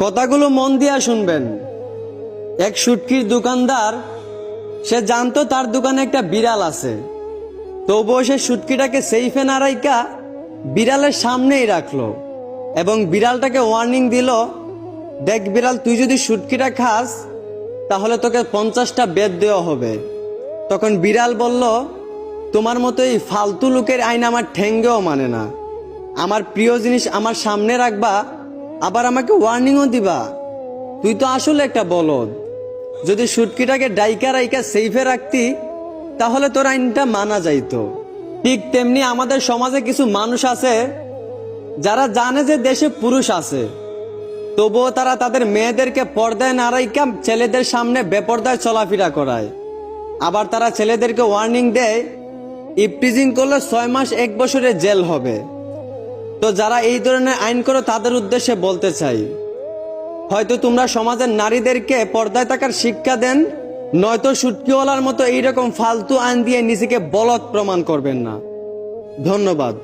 কথাগুলো মন দিয়া শুনবেন। এক শুটকির দোকানদার, সে জানতো তার দোকানে একটা বিড়াল আছে, তবুও সে শুটকিটাকে সেইফে না রাইকা বিড়ালের সামনেই রাখলো এবং বিড়ালটাকে ওয়ার্নিং দিল, দেখ বিড়াল, তুই যদি শুটকিটা খাস তাহলে তোকে 50টা বেদ দেওয়া হবে। তখন বিড়াল বলল, তোমার মতো এই ফালতু লোকের আইন আমার ঠেঙ্গেও মানে না। আমার প্রিয় জিনিস আমার সামনে রাখবা, আবার আমাকে ওয়ার্নিংও দিবা? তুই তো আসলে একটা বলদ। যদি শুটকিটাকে ডাইকা রাইকা সেইফে রাখতি তাহলে তোর আইনটা মানা যাইতো। ঠিক তেমনি আমাদের সমাজে কিছু মানুষ আছে যারা জানে যে দেশে পুরুষ আছে, তবুও তারা তাদের মেয়েদেরকে পর্দায় না রাইকা ছেলেদের সামনে বেপর্দায় চলাফেরা করায়। আবার তারা ছেলেদেরকে ওয়ার্নিং দেয়, ইপটিজিং করলে 6 মাস 1 বছরের জেল হবে। তো যারা এই ধরনের আইন করো তাদের উদ্দেশ্যে বলতে চাই, হয়তো তোমরা সমাজের নারীদেরকে পর্দায় থাকার শিক্ষা দেন, নয়তো শুটকিওয়ালার মতো এইরকম ফালতু আইন দিয়ে নিজেকে বলদ প্রমাণ করবেন না। ধন্যবাদ।